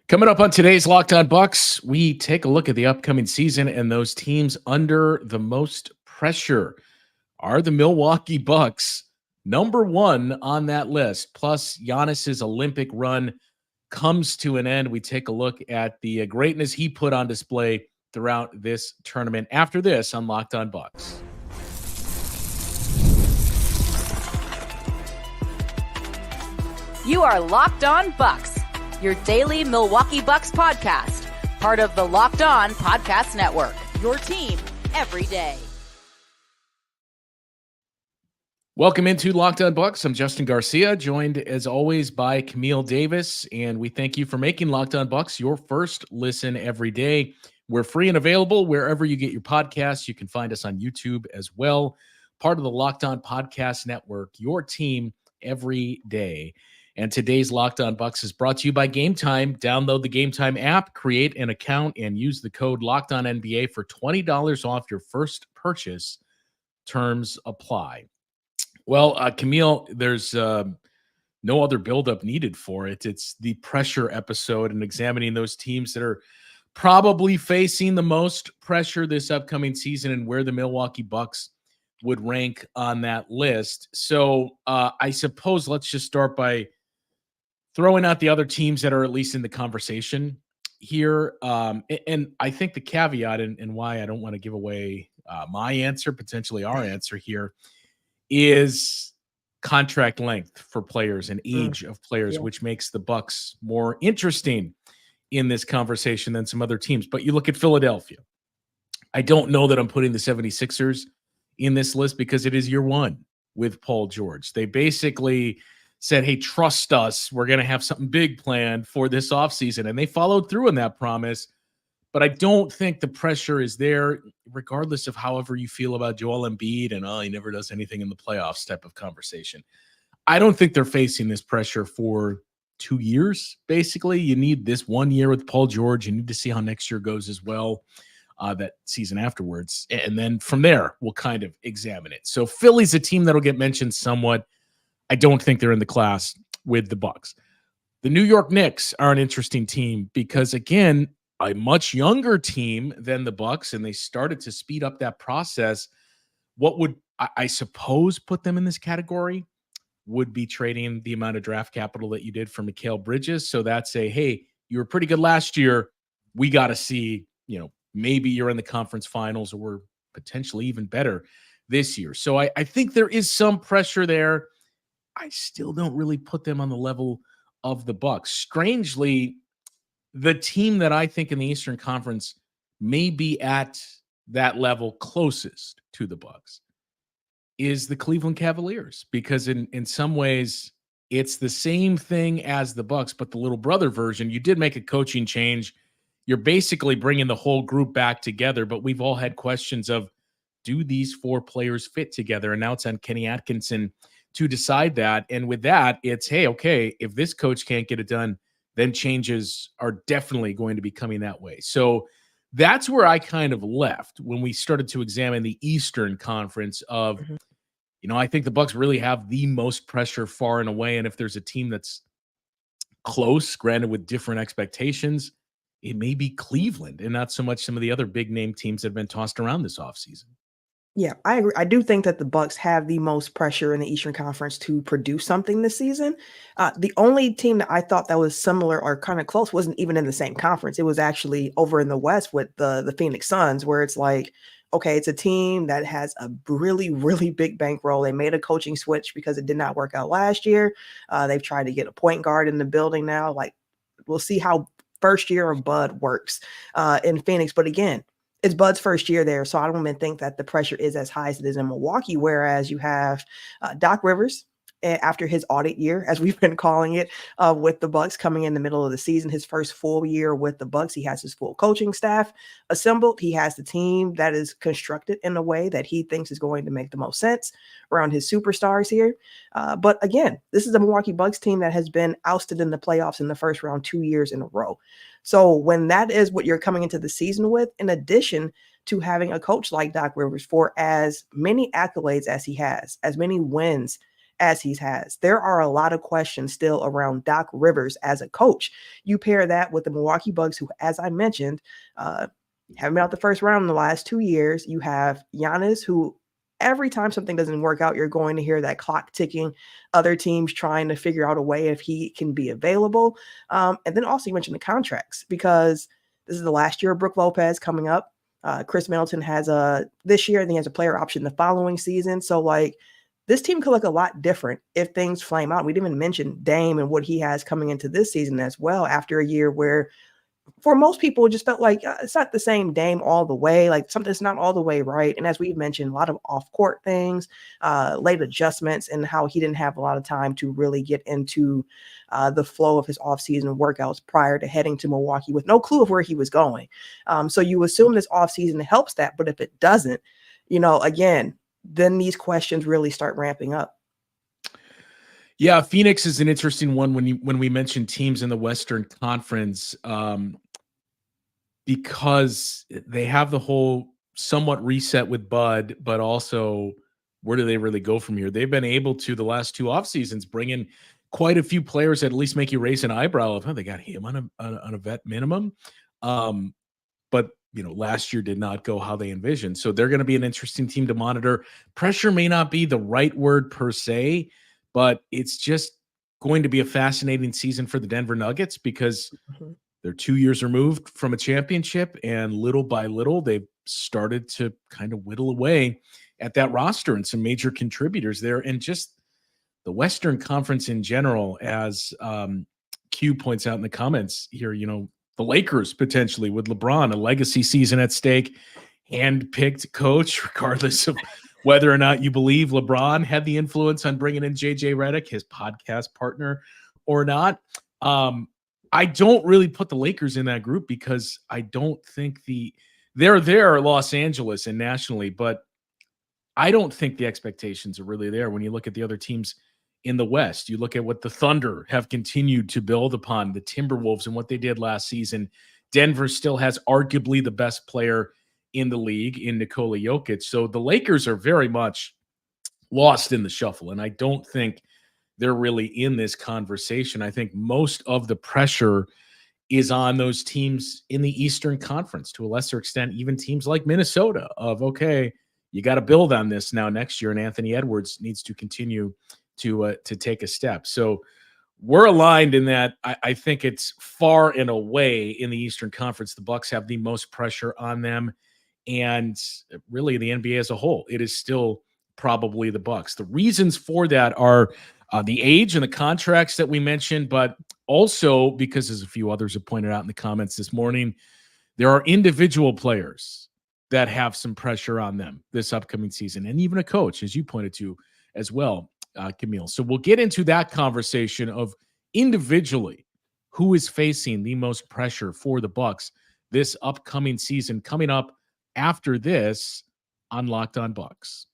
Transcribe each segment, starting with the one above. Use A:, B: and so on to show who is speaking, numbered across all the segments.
A: Coming up on today's Locked On Bucks, we take a look at the upcoming season and those teams under the most pressure. Are the Milwaukee Bucks number one on that list? Plus, Giannis's Olympic run comes to an end. We take a look at the greatness he put on display throughout this tournament. After this on Locked On Bucks.
B: You are Locked On Bucks, your daily Milwaukee Bucks podcast, part of the Locked On Podcast Network, your team every day.
A: Welcome into Locked On Bucks. I'm Justin Garcia, joined as always by Camille Davis, and we thank you for making Locked On Bucks your first listen every day. We're free and available wherever you get your podcasts. You can find us on YouTube as well, part of the Locked On Podcast Network, your team every day. And today's Locked On Bucks is brought to you by GameTime. Download the GameTime app, create an account, and use the code LOCKEDONNBA for $20 off your first purchase. Terms apply. Well, Camille, there's no other buildup needed for it. It's the pressure episode and examining those teams that are probably facing the most pressure this upcoming season and where the Milwaukee Bucks would rank on that list. So I suppose let's just start by throwing out the other teams that are at least in the conversation here. And I think the caveat and why I don't want to give away my answer, potentially our answer here, is contract length for players and age of players, which makes the Bucks more interesting in this conversation than some other teams. But you look at Philadelphia. I don't know that I'm putting the 76ers in this list because it is year one with Paul George. They basically said, hey, trust us. We're going to have something big planned for this offseason. And they followed through on that promise. But I don't think the pressure is there, regardless of however you feel about Joel Embiid and, he never does anything in the playoffs type of conversation. I don't think they're facing this pressure for 2 years, basically. You need this 1 year with Paul George. You need to see how next year goes as well, that season afterwards. And then from there, we'll kind of examine it. So Philly's a team that'll get mentioned somewhat. I don't think they're in the class with the Bucks. The New York Knicks are an interesting team because, again, a much younger team than the Bucks, and they started to speed up that process. What would, I suppose, put them in this category would be trading the amount of draft capital that you did for Mikal Bridges. So that's hey, you were pretty good last year. We got to see, maybe you're in the conference finals or we're potentially even better this year. So I think there is some pressure there. I still don't really put them on the level of the Bucks. Strangely, the team that I think in the Eastern Conference may be at that level closest to the Bucks is the Cleveland Cavaliers, because in some ways it's the same thing as the Bucks, but the little brother version. You did make a coaching change. You're basically bringing the whole group back together, but we've all had questions of, do these four players fit together? And now it's on Kenny Atkinson to decide that. And with that, it's, hey, okay, if this coach can't get it done, then changes are definitely going to be coming that way. So that's where I kind of left when we started to examine the Eastern Conference of, I think the Bucks really have the most pressure far and away. And if there's a team that's close, granted with different expectations, it may be Cleveland and not so much some of the other big name teams that have been tossed around this offseason.
C: Yeah, I agree. I do think that the Bucks have the most pressure in the Eastern Conference to produce something this season. The only team that I thought that was similar or kind of close wasn't even in the same conference. It was actually over in the West with the Phoenix Suns, where it's like, okay, it's a team that has a really, really big bankroll. They made a coaching switch because it did not work out last year. They've tried to get a point guard in the building now. Like, we'll see how first year of Bud works in Phoenix. But again, it's Bud's first year there, so I don't even think that the pressure is as high as it is in Milwaukee, whereas you have Doc Rivers after his audit year, as we've been calling it, with the Bucks coming in the middle of the season, his first full year with the Bucks. He has his full coaching staff assembled. He has the team that is constructed in a way that he thinks is going to make the most sense around his superstars here. But again, this is a Milwaukee Bucks team that has been ousted in the playoffs in the first round 2 years in a row. So when that is what you're coming into the season with, in addition to having a coach like Doc Rivers for as many accolades as he has, as many wins as he has. There are a lot of questions still around Doc Rivers as a coach. You pair that with the Milwaukee Bucks, who, as I mentioned, haven't been out the first round in the last 2 years. You have Giannis, who every time something doesn't work out, you're going to hear that clock ticking, other teams trying to figure out a way if he can be available. And then also you mentioned the contracts, because this is the last year of Brook Lopez coming up. Chris Middleton has this year, and he has a player option the following season. So like this team could look a lot different if things flame out. We didn't even mention Dame and what he has coming into this season as well, after a year where for most people, it just felt like it's not the same Dame all the way. Like something's not all the way right. And as we've mentioned, a lot of off-court things, late adjustments, and how he didn't have a lot of time to really get into the flow of his offseason workouts prior to heading to Milwaukee with no clue of where he was going. So you assume this offseason helps that. But if it doesn't, again, then these questions really start ramping up.
A: Yeah, Phoenix is an interesting one when we mention teams in the Western Conference, because they have the whole somewhat reset with Bud, but also where do they really go from here? They've been able to, the last 2 off seasons, bring in quite a few players that at least make you raise an eyebrow of, they got him on a vet minimum. But last year did not go how they envisioned. So they're going to be an interesting team to monitor. Pressure may not be the right word per se, but it's just going to be a fascinating season for the Denver Nuggets, because they're 2 years removed from a championship, and little by little, they've started to kind of whittle away at that roster and some major contributors there. And just the Western Conference in general, as Q points out in the comments here, the Lakers potentially with LeBron, a legacy season at stake, hand-picked coach, regardless of whether or not you believe LeBron had the influence on bringing in JJ Redick, his podcast partner, or not. I don't really put the Lakers in that group, because I don't think they're there Los Angeles and nationally, but I don't think the expectations are really there when you look at the other teams in the West. You look at what the Thunder have continued to build upon, the Timberwolves and what they did last season. Denver still has arguably the best player in the league in Nikola Jokic. So the Lakers are very much lost in the shuffle, and I don't think they're really in this conversation. I think most of the pressure is on those teams in the Eastern Conference, to a lesser extent, even teams like Minnesota, of, okay, you got to build on this now next year, and Anthony Edwards needs to continue to take a step. So we're aligned in that. I think it's far and away in the Eastern Conference, the Bucks have the most pressure on them, and really the NBA as a whole, it is still probably the Bucks. The reasons for that are the age and the contracts that we mentioned, but also because, as a few others have pointed out in the comments this morning, there are individual players that have some pressure on them this upcoming season, and even a coach, as you pointed to as well, Camille. So we'll get into that conversation of individually who is facing the most pressure for the Bucks this upcoming season, coming up after this on Locked On Bucks.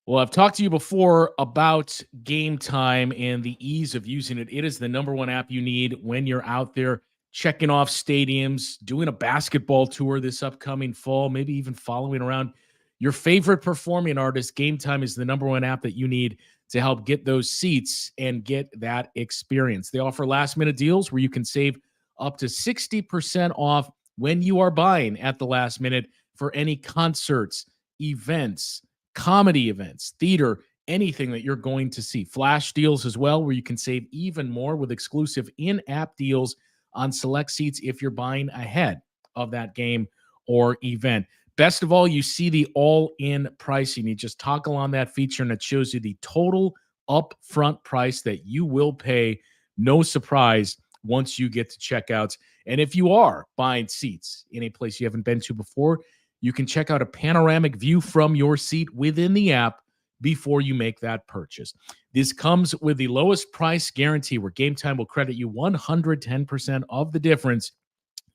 A: Well, I've talked to you before about GameTime and the ease of using it. It is the number one app you need when you're out there checking off stadiums, doing a basketball tour this upcoming fall, maybe even following around your favorite performing artist. GameTime is the number one app that you need to help get those seats and get that experience. They offer last-minute deals where you can save up to 60% off when you are buying at the last minute for any concerts, events, comedy events, theater, anything that you're going to see. Flash deals as well, where you can save even more with exclusive in-app deals on select seats if you're buying ahead of that game or event. Best of all, you see the all-in pricing. You just toggle on that feature, and it shows you the total upfront price that you will pay. No surprise once you get to checkouts. And if you are buying seats in a place you haven't been to before, you can check out a panoramic view from your seat within the app before you make that purchase. This comes with the lowest price guarantee, where GameTime will credit you 110% of the difference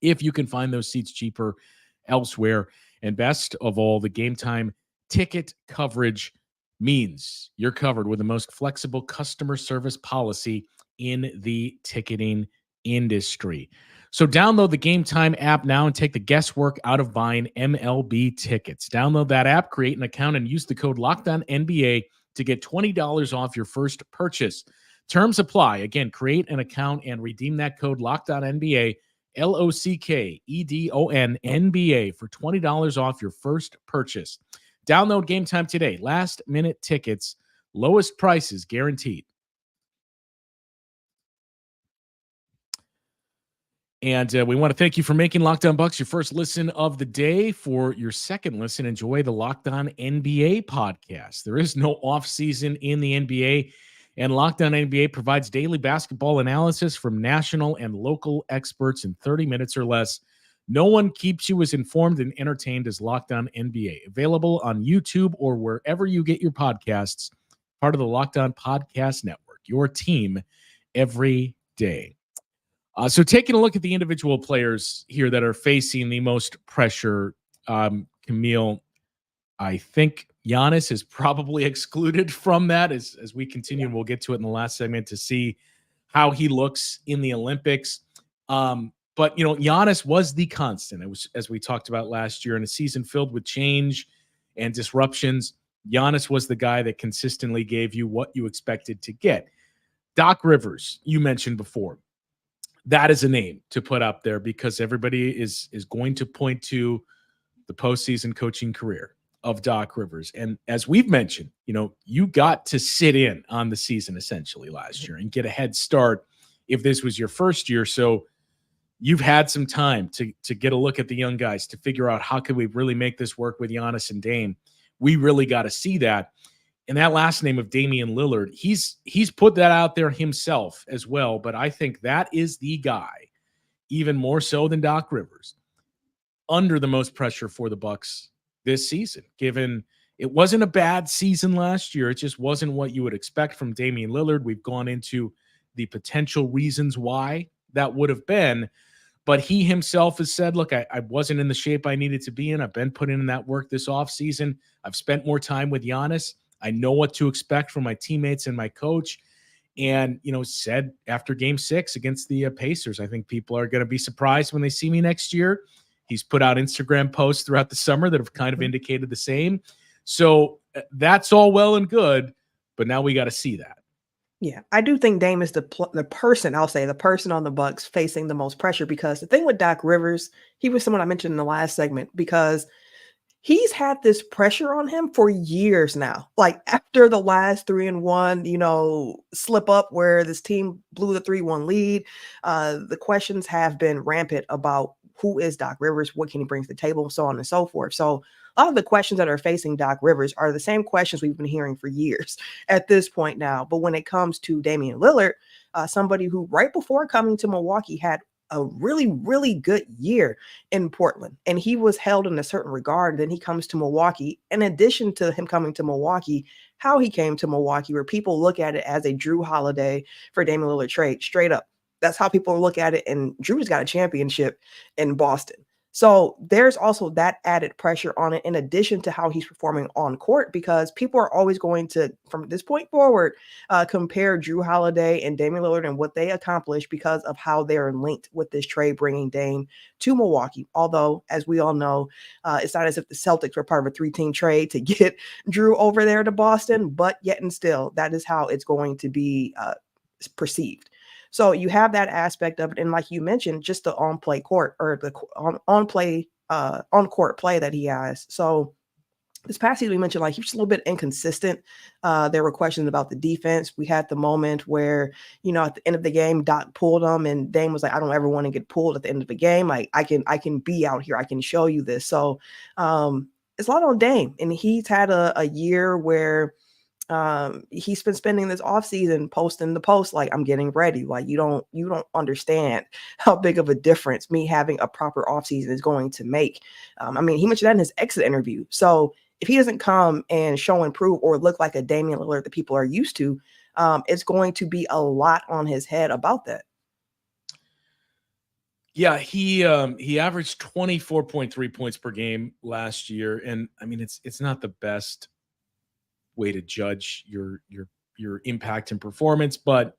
A: if you can find those seats cheaper elsewhere. And best of all, the GameTime ticket coverage means you're covered with the most flexible customer service policy in the ticketing industry. So download the GameTime app now and take the guesswork out of buying MLB tickets. Download that app, create an account, and use the code LOCKEDONNBA to get $20 off your first purchase. Terms apply. Again, create an account and redeem that code LOCKEDONNBA, LOCKEDONNBA for $20 off your first purchase. Download GameTime today. Last minute tickets, lowest prices guaranteed. And we want to thank you for making Locked On Bucks your first listen of the day. For your second listen, enjoy the Locked On NBA podcast. There is no off season in the NBA, and Locked On NBA provides daily basketball analysis from national and local experts in 30 minutes or less. No one keeps you as informed and entertained as Locked On NBA. Available on YouTube or wherever you get your podcasts. Part of the Locked On Podcast Network. Your team every day. So taking a look at the individual players here that are facing the most pressure, Camille, I think Giannis is probably excluded from that as we continue, and we'll get to it in the last segment to see how he looks in the Olympics. But, Giannis was the constant. It was, as we talked about last year, in a season filled with change and disruptions, Giannis was the guy that consistently gave you what you expected to get. Doc Rivers, you mentioned before. That is a name to put up there because everybody is going to point to the postseason coaching career of Doc Rivers. And as we've mentioned, you got to sit in on the season essentially last year and get a head start if this was your first year. So you've had some time to get a look at the young guys, to figure out how can we really make this work with Giannis and Dame. We really got to see that. And that last name of Damian Lillard, he's put that out there himself as well. But I think that is the guy, even more so than Doc Rivers, under the most pressure for the Bucks this season, given it wasn't a bad season last year. It just wasn't what you would expect from Damian Lillard. We've gone into the potential reasons why that would have been. But he himself has said, look, I wasn't in the shape I needed to be in. I've been putting in that work this offseason. I've spent more time with Giannis. I know what to expect from my teammates and my coach. And, said after game 6 against the Pacers, I think people are going to be surprised when they see me next year. He's put out Instagram posts throughout the summer that have kind of indicated the same. So that's all well and good, but now we got to see that.
C: Yeah, I do think Dame is the person on the Bucks facing the most pressure, because the thing with Doc Rivers, he was someone I mentioned in the last segment, because he's had this pressure on him for years now. Like after the last 3-1, slip up where this team blew the 3-1 lead, the questions have been rampant about who is Doc Rivers, what can he bring to the table, so on and so forth. So a lot of the questions that are facing Doc Rivers are the same questions we've been hearing for years at this point now. But when it comes to Damian Lillard, somebody who right before coming to Milwaukee had a really, really good year in Portland, and he was held in a certain regard. Then he comes to Milwaukee. In addition to him coming to Milwaukee, how he came to Milwaukee, where people look at it as a Drew Holiday for Damian Lillard trade, straight up. That's how people look at it. And Drew's got a championship in Boston. So there's also that added pressure on it, in addition to how he's performing on court, because people are always going to, from this point forward, compare Drew Holiday and Damian Lillard and what they accomplished because of how they're linked with this trade bringing Dame to Milwaukee. Although, as we all know, it's not as if the Celtics were part of a 3-team trade to get Drew over there to Boston, but yet and still, that is how it's going to be perceived. So you have that aspect of it. And like you mentioned, just the on-play court, or the on-court play that he has. So this past season, we mentioned he was just a little bit inconsistent. There were questions about the defense. We had the moment where, at the end of the game, Doc pulled him, and Dame was like, I don't ever want to get pulled at the end of the game. I can be out here. I can show you this. So it's a lot on Dame. And he's had a year where he's been spending this offseason posting the post like, I'm getting ready. Like, you don't understand how big of a difference me having a proper offseason is going to make. He mentioned that in his exit interview. So if he doesn't come and show and prove or look like a Damian Lillard that people are used to, it's going to be a lot on his head about that.
A: Yeah, he averaged 24.3 points per game last year, and it's not the best way to judge your impact and performance, but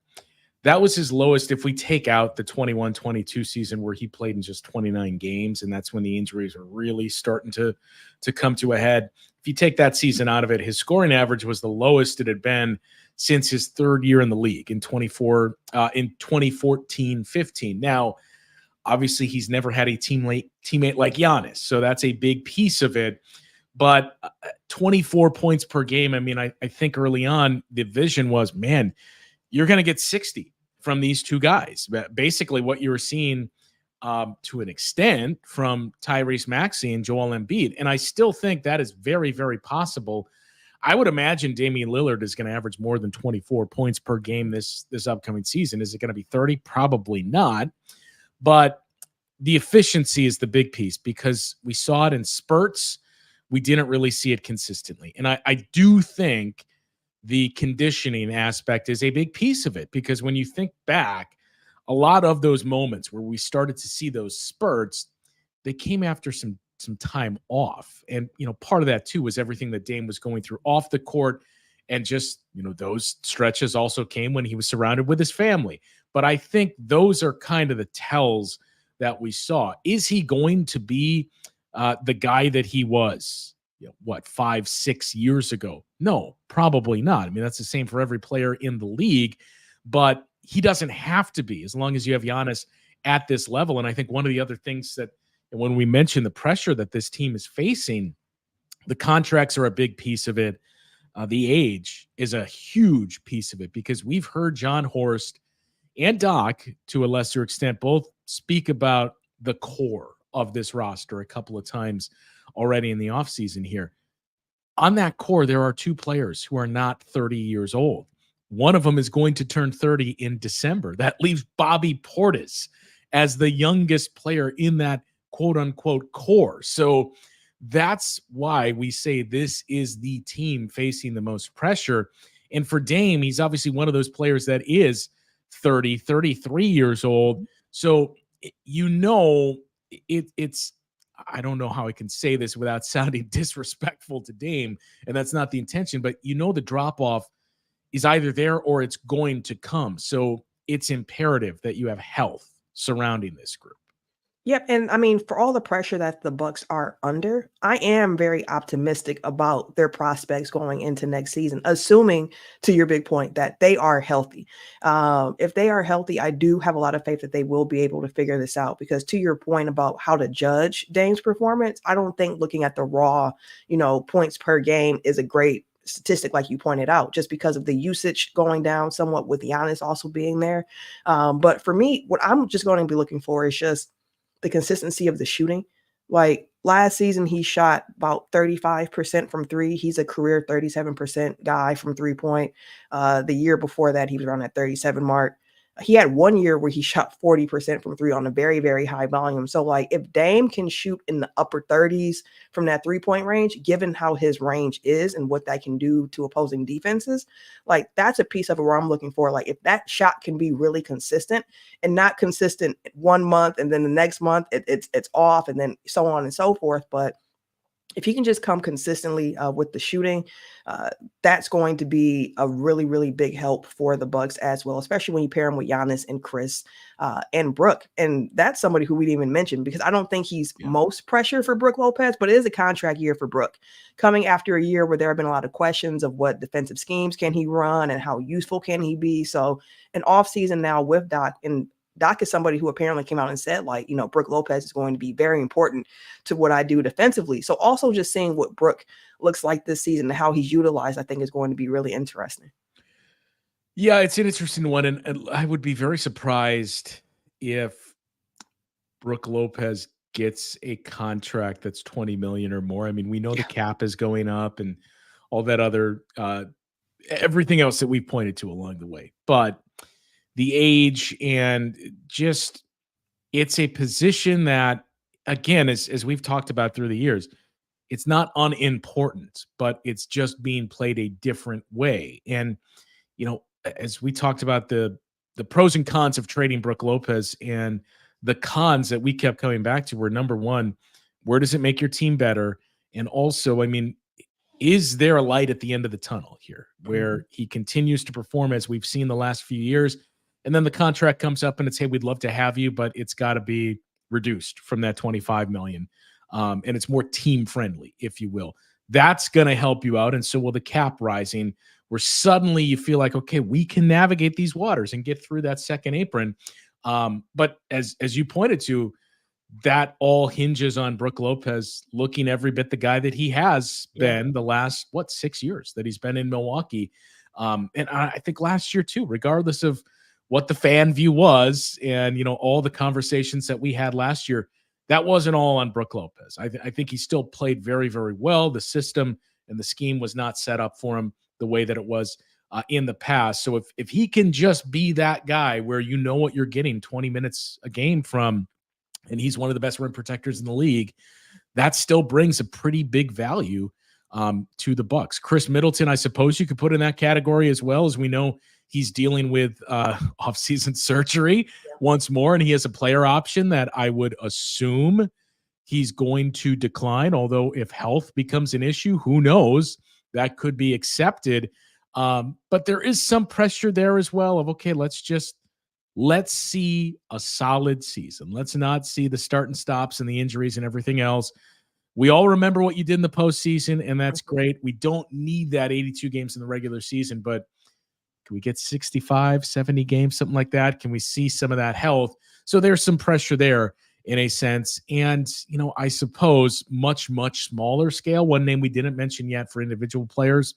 A: That was his lowest if we take out the 21-22 season where he played in just 29 games, and that's when the injuries were really starting to come to a head. If you take that season out of it, his scoring average was the lowest it had been since his third year in the league in 2014-15. Now, obviously, he's never had a teammate like Giannis, so that's a big piece of it. But 24 points per game, I mean, I think early on the vision was, man, you're going to get 60 from these two guys. Basically, what you were seeing to an extent from Tyrese Maxey and Joel Embiid. And I still think that is very, very possible. I would imagine Damian Lillard is going to average more than 24 points per game this upcoming season. Is it going to be 30? Probably not. But the efficiency is the big piece because we saw it in spurts. We didn't really see it consistently. And I do think the conditioning aspect is a big piece of it because when you think back, a lot of those moments where we started to see those spurts, they came after some time off. And, part of that too was everything that Dame was going through off the court. And just, those stretches also came when he was surrounded with his family. But I think those are kind of the tells that we saw. Is he going to be the guy that he was, 5-6 years ago? No, probably not. I mean, that's the same for every player in the league, but he doesn't have to be as long as you have Giannis at this level. And I think one of the other things that when we mention the pressure that this team is facing, the contracts are a big piece of it. The age is a huge piece of it because we've heard John Horst and Doc, to a lesser extent, both speak about the core of this roster a couple of times already in the offseason here. On that core, there are two players who are not 30 years old. One of them is going to turn 30 in December. That leaves Bobby Portis as the youngest player in that quote-unquote core. So that's why we say this is the team facing the most pressure. And for Dame, he's obviously one of those players that is 30, 33 years old. So it's I don't know how I can say this without sounding disrespectful to Dame, and that's not the intention, but the drop-off is either there or it's going to come. So it's imperative that you have health surrounding this group.
C: Yep, and I mean, for all the pressure that the Bucks are under, I am very optimistic about their prospects going into next season, assuming, to your big point, that they are healthy. If they are healthy, I do have a lot of faith that they will be able to figure this out. Because to your point about how to judge Dame's performance, I don't think looking at the raw, points per game is a great statistic like you pointed out, just because of the usage going down somewhat with Giannis also being there. But for me, what I'm just going to be looking for is just the consistency of the shooting. Like last season, he shot about 35% from three. He's a career 37% guy from 3-point. The year before that, he was around that 37 mark. He had 1 year where he shot 40% from three on a very, very high volume. So like if Dame can shoot in the upper 30s from that 3-point range, given how his range is and what that can do to opposing defenses, like that's a piece of it where I'm looking for. Like if that shot can be really consistent and not consistent 1 month and then the next month it's off and then so on and so forth. But if he can just come consistently with the shooting, that's going to be a really, really big help for the Bucks as well, especially when you pair him with Giannis and Chris and Brook. And that's somebody who we didn't even mention because I don't think he's most pressure for Brook Lopez, but it is a contract year for Brook. Coming after a year where there have been a lot of questions of what defensive schemes can he run and how useful can he be. So an offseason now with Doc, and Doc is somebody who apparently came out and said, like, Brook Lopez is going to be very important to what I do defensively. So also just seeing what Brook looks like this season and how he's utilized, I think is going to be really interesting.
A: Yeah, it's an interesting one. And I would be very surprised if Brook Lopez gets a contract that's $20 million or more. I mean, we know the cap is going up and all that other everything else that we've pointed to along the way. But the age and just it's a position that, again, as we've talked about through the years, it's not unimportant, but it's just being played a different way. And, as we talked about the pros and cons of trading Brook Lopez, and the cons that we kept coming back to were, number one, where does it make your team better? And also, I mean, is there a light at the end of the tunnel here where he continues to perform as we've seen the last few years? And then the contract comes up and it's, hey, we'd love to have you, but it's got to be reduced from that 25 million. And it's more team friendly, if you will. That's going to help you out. And so will the cap rising, where suddenly you feel like, okay, we can navigate these waters and get through that second apron. But as you pointed to, that all hinges on Brook Lopez looking every bit the guy that he has been the last, 6 years that he's been in Milwaukee. And I think last year too, regardless of what the fan view was and, all the conversations that we had last year, that wasn't all on Brook Lopez. I think he still played very, very well. The system and the scheme was not set up for him the way that it was in the past. So if he can just be that guy where what you're getting 20 minutes a game from, and he's one of the best rim protectors in the league, that still brings a pretty big value to the Bucks. Chris Middleton, I suppose you could put in that category as well, as we know he's dealing with offseason surgery once more, and he has a player option that I would assume he's going to decline, although if health becomes an issue, who knows, that could be accepted. But there is some pressure there as well of, okay, let's see a solid season. Let's not see the start and stops and the injuries and everything else. We all remember what you did in the postseason, and that's great. We don't need that 82 games in the regular season, but can we get 65, 70 games, something like that? Can we see some of that health? So there's some pressure there in a sense. And, I suppose much, much smaller scale, one name we didn't mention yet for individual players,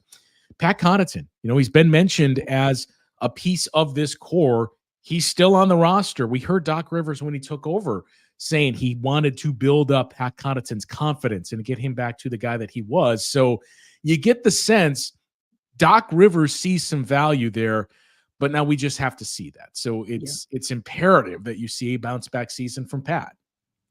A: Pat Connaughton. He's been mentioned as a piece of this core. He's still on the roster. We heard Doc Rivers when he took over saying he wanted to build up Pat Connaughton's confidence and get him back to the guy that he was. So you get the sense Doc Rivers sees some value there, but now we just have to see that. So it's imperative that you see a bounce back season from Pat.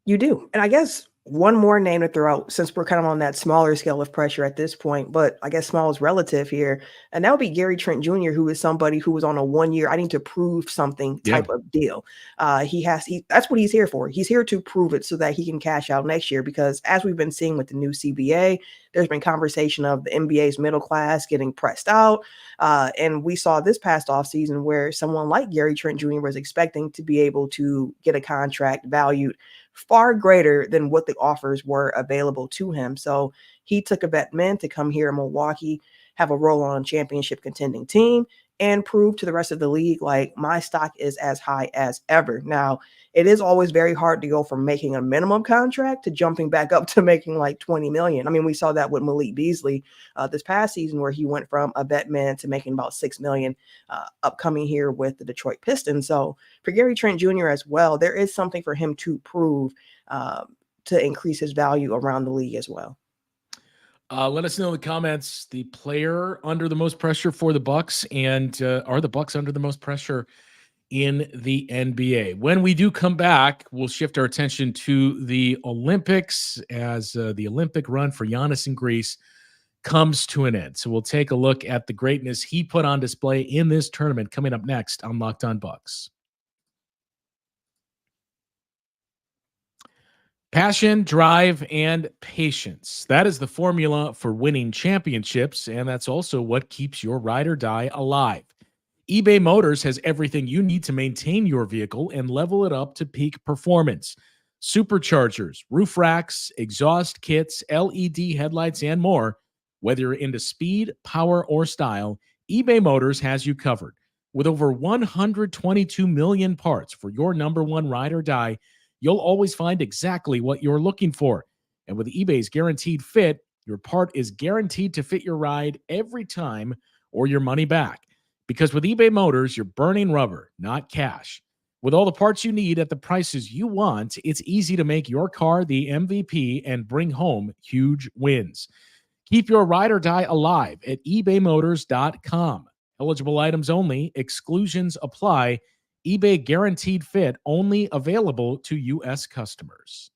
C: You do. And I guess one more name to throw out, since we're kind of on that smaller scale of pressure at this point, but I guess small is relative here. And that would be Gary Trent Jr., who is somebody who was on a 1 year, I need to prove something type of deal. That's what he's here for. He's here to prove it so that he can cash out next year, because as we've been seeing with the new CBA, there's been conversation of the NBA's middle class getting pressed out. And we saw this past offseason where someone like Gary Trent Jr. was expecting to be able to get a contract valued far greater than what the offers were available to him. So he took a bet man to come here in Milwaukee, have a role on a championship contending team, and prove to the rest of the league, like, my stock is as high as ever. Now, it is always very hard to go from making a minimum contract to jumping back up to making like 20 million. I mean, we saw that with Malik Beasley this past season, where he went from a bet man to making about 6 million upcoming here with the Detroit Pistons. So for Gary Trent Jr. as well, there is something for him to prove to increase his value around the league as well.
A: Let us know in the comments the player under the most pressure for the Bucks, and are the Bucks under the most pressure in the NBA? When we do come back, we'll shift our attention to the Olympics as the Olympic run for Giannis in Greece comes to an end. So we'll take a look at the greatness he put on display in this tournament coming up next on Locked On Bucks. Passion, drive, and patience. That is the formula for winning championships, and that's also what keeps your ride or die alive. eBay Motors has everything you need to maintain your vehicle and level it up to peak performance. Superchargers, roof racks, exhaust kits, LED headlights, and more. Whether you're into speed, power, or style, eBay Motors has you covered. With over 122 million parts for your number one ride or die, you'll always find exactly what you're looking for. And with eBay's Guaranteed Fit, your part is guaranteed to fit your ride every time or your money back. Because with eBay Motors, you're burning rubber, not cash. With all the parts you need at the prices you want, it's easy to make your car the MVP and bring home huge wins. Keep your ride or die alive at ebaymotors.com. Eligible items only. Exclusions apply. eBay Guaranteed Fit only available to U.S. customers.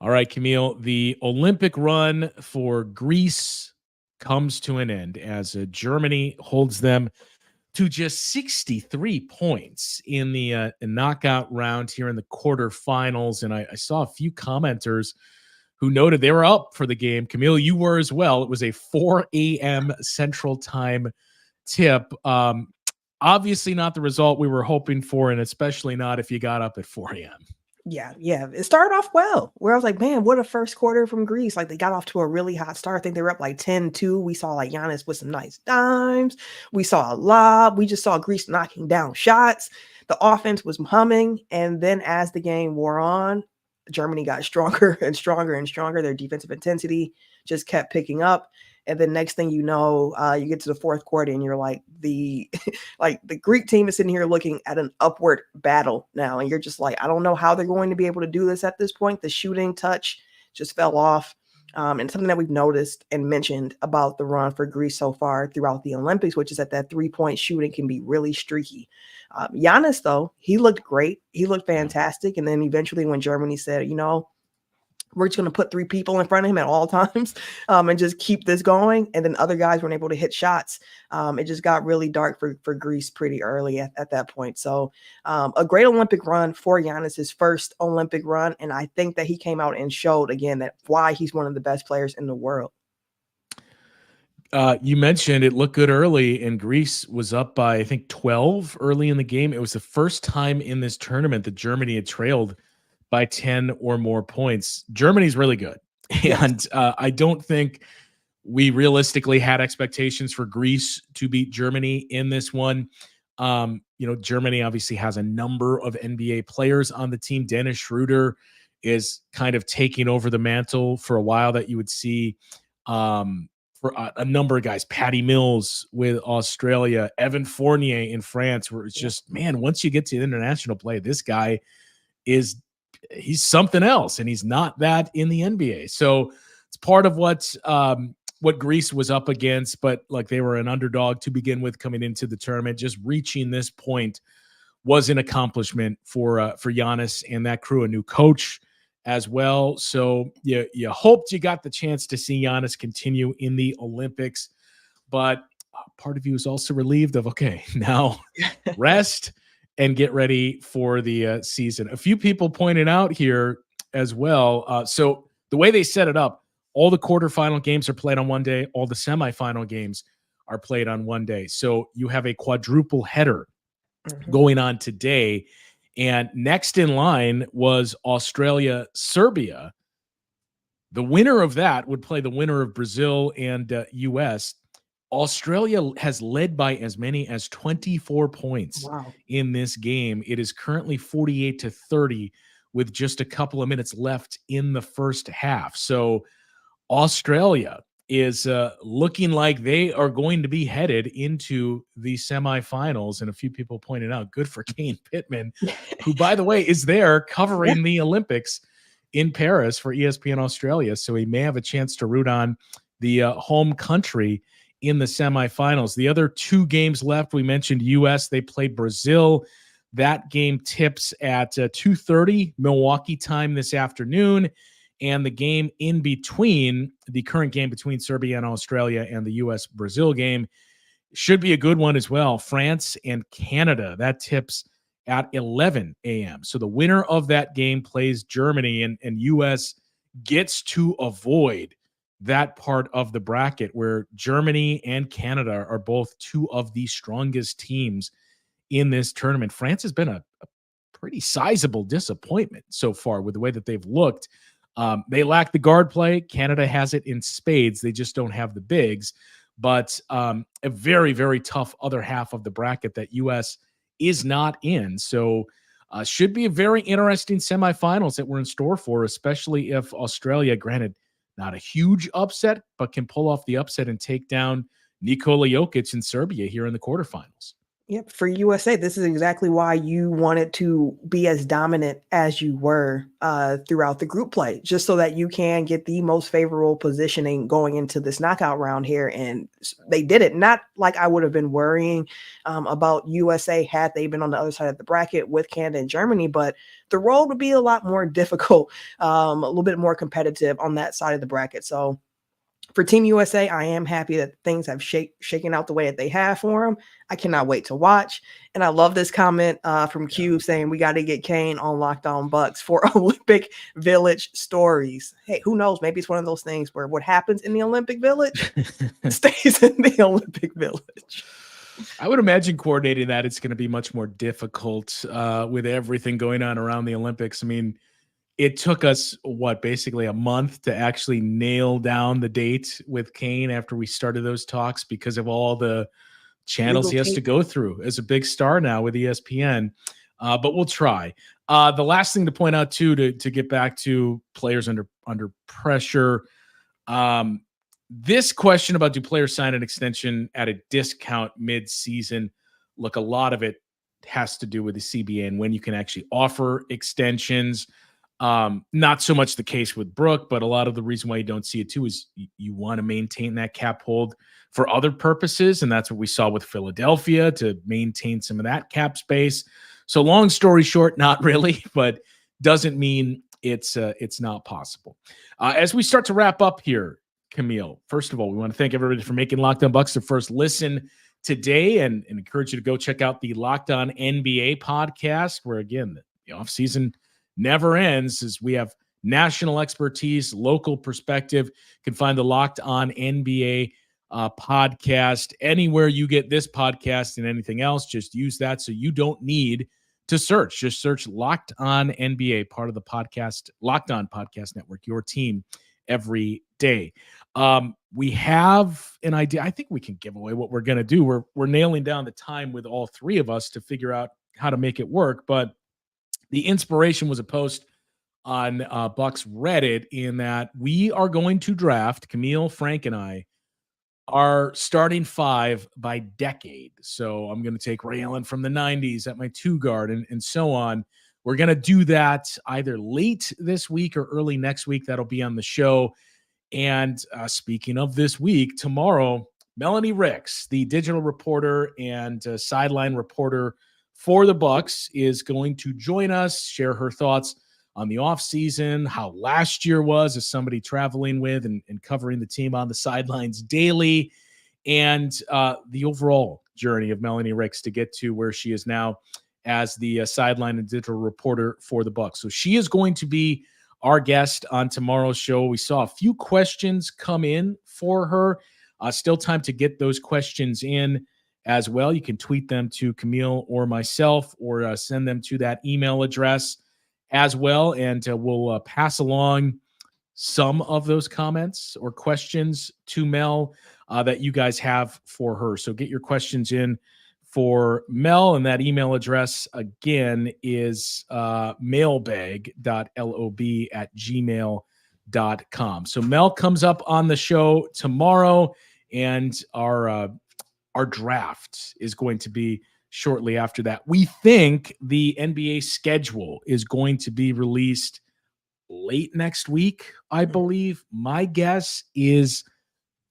A: All right, Camille, the Olympic run for Greece comes to an end as Germany holds them to just 63 points in the knockout round here in the quarterfinals. And I saw a few commenters who noted they were up for the game. Camille, you were as well. It was a 4 a.m. Central Time tip. Obviously not the result we were hoping for, and especially not if you got up at 4 a.m.
C: Yeah. It started off well, where I was like, man, what a first quarter from Greece. Like, they got off to a really hot start. I think they were up like 10-2. We saw like Giannis with some nice dimes. We saw a lob. We just saw Greece knocking down shots. The offense was humming. And then as the game wore on, Germany got stronger and stronger and stronger. Their defensive intensity just kept picking up. And then next thing you know, you get to the fourth quarter and you're like, the Greek team is sitting here looking at an upward battle now. And you're just like, I don't know how they're going to be able to do this at this point. The shooting touch just fell off. And something that we've noticed and mentioned about the run for Greece so far throughout the Olympics, which is that 3-point shooting can be really streaky. Giannis, though, he looked great. He looked fantastic. And then eventually when Germany said, we're just going to put 3 people in front of him at all times and just keep this going. And then other guys weren't able to hit shots. It just got really dark for Greece pretty early at that point. So a great Olympic run for Giannis, his first Olympic run. And I think that he came out and showed again that why he's one of the best players in the world.
A: You mentioned it looked good early, and Greece was up by, I think, 12 early in the game. It was the first time in this tournament that Germany had trailed by 10 or more points. Germany's really good. And I don't think we realistically had expectations for Greece to beat Germany in this one. Germany obviously has a number of NBA players on the team. Dennis Schroeder is kind of taking over the mantle for a while that you would see for a number of guys. Patty Mills with Australia, Evan Fournier in France, where it's just, man, once you get to international play, this guy he's something else, and he's not that in the NBA. So it's part of what Greece was up against, but like they were an underdog to begin with coming into the tournament. Just reaching this point was an accomplishment for Giannis and that crew, a new coach as well. So you hoped you got the chance to see Giannis continue in the Olympics, but part of you is also relieved of, okay, now rest and get ready for the season. A few people pointed out here as well. So the way they set it up, all the quarterfinal games are played on one day. All the semifinal games are played on one day. So you have a quadruple header going on today. And next in line was Australia, Serbia. The winner of that would play the winner of Brazil and US. Australia has led by as many as 24 points in this game. It is currently 48-30 with just a couple of minutes left in the first half. So Australia is looking like they are going to be headed into the semifinals. And a few people pointed out, good for Kane Pittman, who, by the way, is there covering the Olympics in Paris for ESPN Australia. So he may have a chance to root on the home country in the semifinals. The other 2 games left, we mentioned US, they played Brazil. That game tips at 2:30 Milwaukee time this afternoon. And the game in between, the current game between Serbia and Australia and the US-Brazil game, should be a good one as well. France and Canada, that tips at 11 a.m. So the winner of that game plays Germany, and US gets to avoid that part of the bracket where Germany and Canada are both 2 of the strongest teams in this tournament. France has been a pretty sizable disappointment so far with the way that they've looked. They lack the guard play. Canada has it in spades. They just don't have the bigs. But a very, very tough other half of the bracket that US is not in. So should be a very interesting semifinals that we're in store for, especially if Australia, granted, not a huge upset, but can pull off the upset and take down Nikola Jokic in Serbia here in the quarterfinals.
C: Yep. For USA, this is exactly why you wanted to be as dominant as you were throughout the group play, just so that you can get the most favorable positioning going into this knockout round here. And they did it. Not like I would have been worrying about USA had they been on the other side of the bracket with Canada and Germany, but the road would be a lot more difficult, a little bit more competitive on that side of the bracket. So for Team USA, I am happy that things have shaken out the way that they have for them. I cannot wait to watch. And I love this comment from Q saying we got to get Kane on Locked On Bucks for Olympic Village stories. Hey, who knows? Maybe it's one of those things where what happens in the Olympic Village stays in the Olympic Village.
A: I would imagine coordinating that it's going to be much more difficult with everything going on around the Olympics. I mean, it took us basically a month to actually nail down the date with Kane after we started those talks because of all the channels he has to go through as a big star now with ESPN. But we'll try. The last thing to point out too, to get back to players under pressure. This question about do players sign an extension at a discount mid-season? Look, a lot of it has to do with the CBA and when you can actually offer extensions. Not so much the case with Brook, but a lot of the reason why you don't see it too is you want to maintain that cap hold for other purposes. And that's what we saw with Philadelphia to maintain some of that cap space. So long story short, not really, but doesn't mean it's not possible. As we start to wrap up here, Camille, first of all, we want to thank everybody for making Locked On Bucks their first listen today and encourage you to go check out the Locked On NBA podcast, where again, the offseason never ends as we have national expertise, local perspective. You can find the Locked On NBA podcast anywhere you get this podcast and anything else. Just use that so you don't need to search. Just search Locked On NBA, part of the podcast, Locked On Podcast Network, your team every day. We have an idea. I think we can give away what we're going to do. We're nailing down the time with all three of us to figure out how to make it work. But the inspiration was a post on Bucks Reddit in that we are going to draft, Camille, Frank, and I, our starting five by decade. So I'm going to take Ray Allen from the 90s at my 2 guard and so on. We're going to do that either late this week or early next week. That'll be on the show. And speaking of this week, tomorrow, Melanie Ricks, the digital reporter and sideline reporter for the Bucks, is going to join us, share her thoughts on the offseason, how last year was as somebody traveling with and covering the team on the sidelines daily, and the overall journey of Melanie Ricks to get to where she is now as the sideline and digital reporter for the Bucks. So she is going to be our guest on tomorrow's show. We saw a few questions come in for her. Still time to get those questions in as well. You can tweet them to Camille or myself, or send them to that email address as well. And we'll pass along some of those comments or questions to Mel that you guys have for her. So get your questions in for Mel, and that email address again is mailbag.lob@gmail.com. So Mel comes up on the show tomorrow, and our draft is going to be shortly after that. We think the NBA schedule is going to be released late next week, I believe. My guess is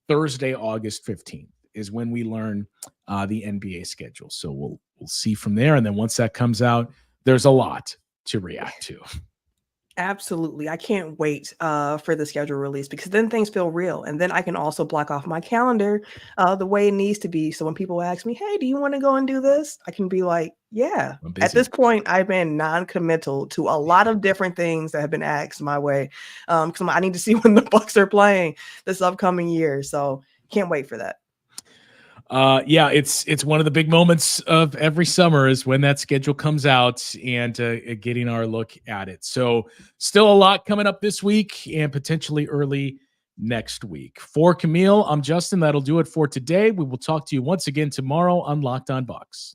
A: Thursday, August 15th is when we learn the NBA schedule. So we'll see from there. And then once that comes out, there's a lot to react to.
C: Absolutely. I can't wait for the schedule release, because then things feel real. And then I can also block off my calendar the way it needs to be. So when people ask me, hey, do you want to go and do this? I can be like, yeah. At this point, I've been non-committal to a lot of different things that have been asked my way, because I need to see when the Bucks are playing this upcoming year. So can't wait for that.
A: Yeah, it's one of the big moments of every summer is when that schedule comes out and getting our look at it. So still a lot coming up this week and potentially early next week. For Camille, I'm Justin. That'll do it for today. We will talk to you once again tomorrow on Locked On Bucks.